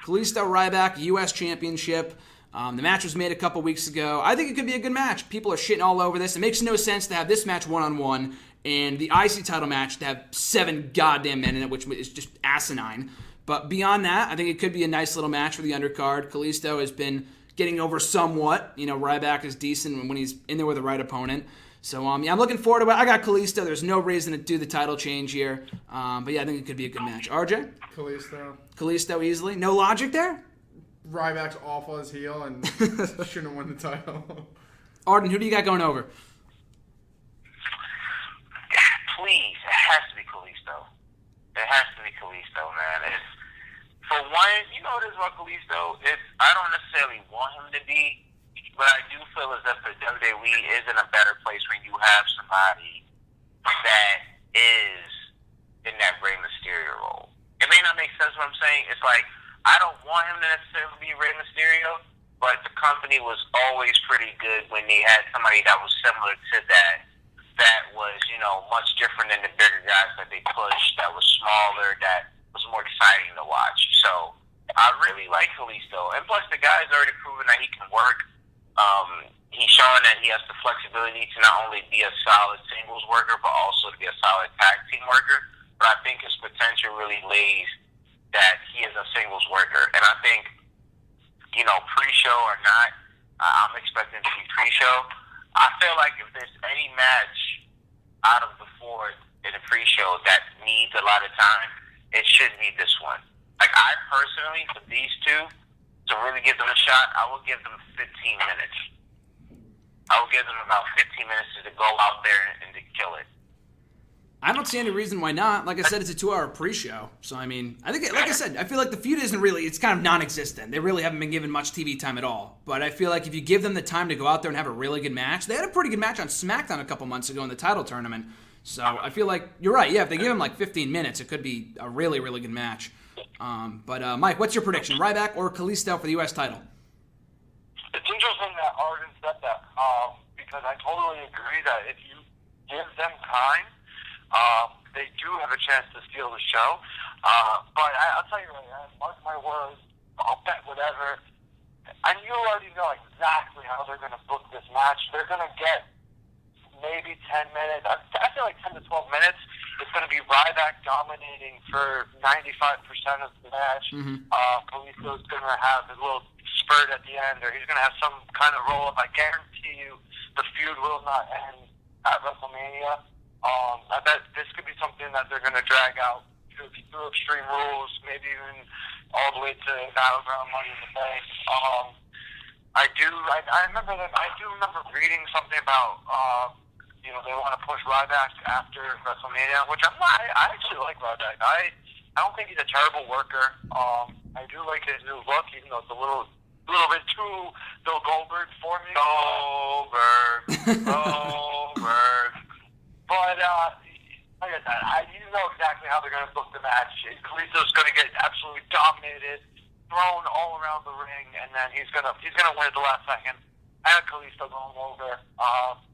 Kalisto Ryback, U.S. Championship. The match was made a couple weeks ago. I think it could be a good match. People are shitting all over this. It makes no sense to have this match one-on-one and the IC title match to have 7 goddamn men in it, which is just asinine. But beyond that, I think it could be a nice little match for the undercard. Kalisto has been getting over somewhat. Ryback is decent when he's in there with the right opponent. So, I'm looking forward to it. I got Kalisto. There's no reason to do the title change here. But, yeah, I think it could be a good match. RJ? Kalisto easily. No logic there? Ryback's awful as heel and shouldn't win the title. Arden, who do you got going over? Please, it has to be Kalisto. It has to be Kalisto, man. For one, you know what it is about Kalisto? I don't necessarily want him to be, but I do feel as if the WWE is in a better place when you have somebody that is in that Rey Mysterio role. It may not make sense what I'm saying. It's like, I don't want him to necessarily be Rey Mysterio, but the company was always pretty good when they had somebody that was similar to that was, much different than the bigger guys that they pushed, that was smaller, that was more exciting to watch. So I really like Kalisto. And plus, the guy's already proven that he can work. He's shown that he has the flexibility to not only be a solid singles worker, but also to be a solid tag team worker. But I think his potential really lays that he is a singles worker. And I think, pre-show or not, I'm expecting to be pre-show. I feel like if there's any match out of the 4 in a pre-show that needs a lot of time, it should be this one. Like, I personally, for these two, to really give them a shot, I will give them 15 minutes. I will give them about 15 minutes to go out there and to kill it. I don't see any reason why not. Like I said, it's a 2-hour pre-show. So, I think, like I said, I feel like the feud isn't really, it's kind of non-existent. They really haven't been given much TV time at all. But I feel like if you give them the time to go out there and have a really good match, they had a pretty good match on SmackDown a couple months ago in the title tournament. So, I feel like, you're right. Yeah, if they give them like 15 minutes, it could be a really, really good match. But Mike, what's your prediction? Ryback or Kalisto for the U.S. title? It's interesting that Arden said that because I totally agree that if you give them time, they do have a chance to steal the show. But I'll tell you right now, mark my words, I'll bet whatever. And you already know exactly how they're going to book this match. They're going to get maybe 10 minutes. I feel like 10 to 12 minutes. It's going to be Ryback dominating for 95% of the match. Kalisto's going to have a little spurt at the end, or he's going to have some kind of roll-up. I guarantee you the feud will not end at WrestleMania. I bet this could be something that they're going to drag out through Extreme Rules, maybe even all the way to Battleground Money in the Bank. I remember reading something about, they want to push Ryback after WrestleMania, which I'm not. I actually like Ryback. I don't think he's a terrible worker. I do like his new look, even though it's a little bit too Bill Goldberg for me. Goldberg. But, like I said, you know exactly how they're going to book the match. Kalisto's going to get absolutely dominated, thrown all around the ring, and then he's going to win at the last second. I have Kalisto going over,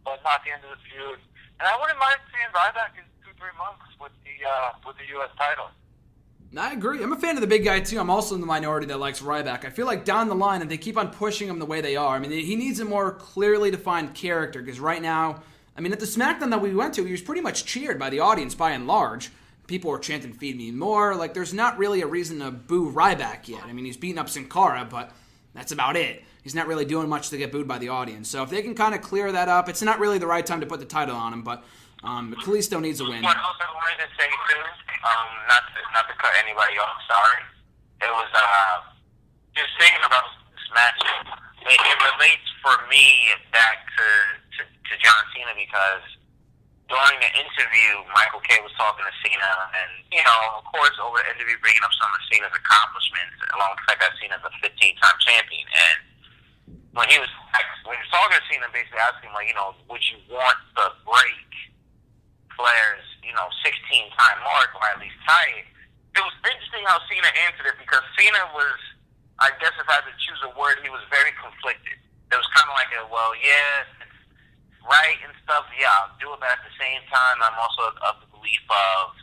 but not the end of the feud. And I wouldn't mind seeing Ryback in 2-3 months with the U.S. title. I agree. I'm a fan of the big guy, too. I'm also in the minority that likes Ryback. I feel like down the line, if they keep on pushing him the way they are, he needs a more clearly defined character, because right now, at the SmackDown that we went to, he was pretty much cheered by the audience by and large. People were chanting, "Feed me more." Like, there's not really a reason to boo Ryback yet. He's beating up Sin Cara, but that's about it. He's not really doing much to get booed by the audience. So if they can kind of clear that up, it's not really the right time to put the title on him, but Kalisto needs a win. What else I wanted to say, too, not to cut anybody off, sorry, it was just thinking about this match. It relates for me back to John Cena, because during the interview, Michael K was talking to Cena, and, of course, over the interview, bringing up some of Cena's accomplishments, along with the fact that Cena's a 15-time champion. And when he was talking to Cena, basically asking him, would you want to break Flair's, 16-time mark, or at least tie it? It was interesting how Cena answered it, because Cena was, I guess if I had to choose a word, he was very conflicted. It was kind of like it's right and stuff, yeah, I'll do it, but at the same time, I'm also of the belief of,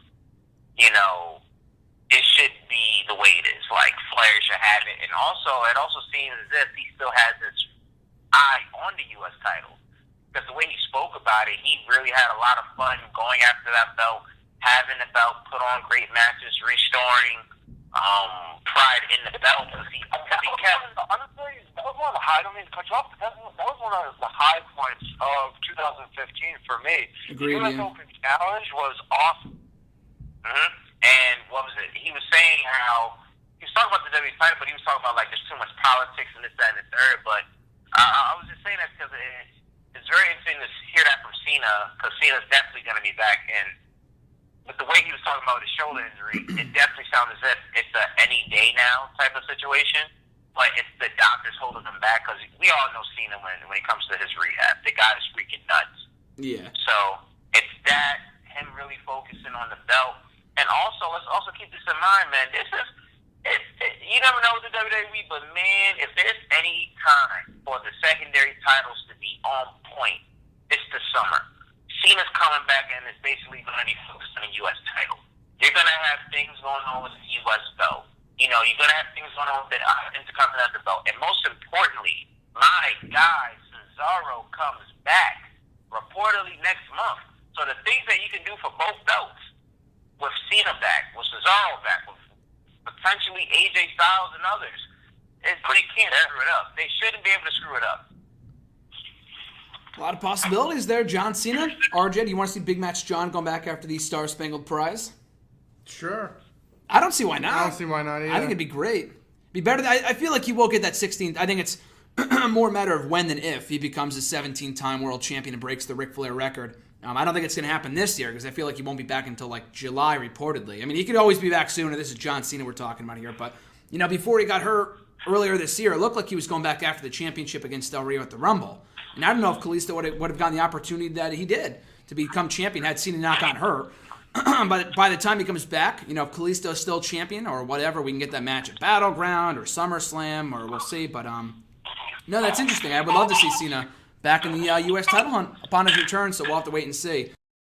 it should be the way it is. Like, Flair should have it. And also, it also seems as if he still has his eye on the U.S. title. Because the way he spoke about it, he really had a lot of fun going after that belt, having the belt, put on great matches, restoring pride in the belt. Because he kept... Honestly, that was one of the high, I don't mean to cut you off, but that was one of the high points of 2015 for me. Agreed, the U.S. yeah. Open Challenge was awesome. Mm-hmm. And what was it? He was saying how he was talking about the WWE title, but he was talking about like there's too much politics and this, that, and the third. But I was just saying that because it's very interesting to hear that from Cena, because Cena's definitely going to be back. And with the way he was talking about his shoulder injury, it definitely sounds as if it's a any day now type of situation. But it's the doctors holding him back, because we all know Cena when it comes to his rehab. The guy is freaking nuts. Yeah. So it's that, him really focusing on the belt. And also, let's also keep this in mind, man. You never know with the WWE, but man, if there's any time for the secondary titles to be on point, it's the summer. Cena's coming back, and it's basically going to be focused on the U.S. title. You're going to have things going on with the U.S. belt. You know, you're going to have things going on with the Intercontinental belt. And most importantly, my guy, Cesaro, comes back reportedly next month. So the things that you can do for both belts, with Cena back, with Cesaro back, with potentially AJ Styles and others, they can't screw it up. They shouldn't be able to screw it up. A lot of possibilities there. John Cena. RJ, do you want to see Big Match John going back after the Star Spangled Prize? Sure. I don't see why not. I don't see why not either. I think it'd be great. Be better. I feel like he will get that 16th. I think it's more a matter of when than if he becomes a 17-time world champion and breaks the Ric Flair record. I don't think it's going to happen this year, because I feel like he won't be back until like July, reportedly. I mean, he could always be back sooner. This is John Cena we're talking about here. But, you know, before he got hurt earlier this year, it looked like he was going back after the championship against Del Rio at the Rumble. And I don't know if Kalisto would have gotten the opportunity that he did to become champion had Cena not gotten hurt. But by the time he comes back, you know, if Kalisto is still champion or whatever, we can get that match at Battleground or SummerSlam, or we'll see. But, no, that's interesting. I would love to see Cena back in the U.S. title hunt upon his return, so we'll have to wait and see.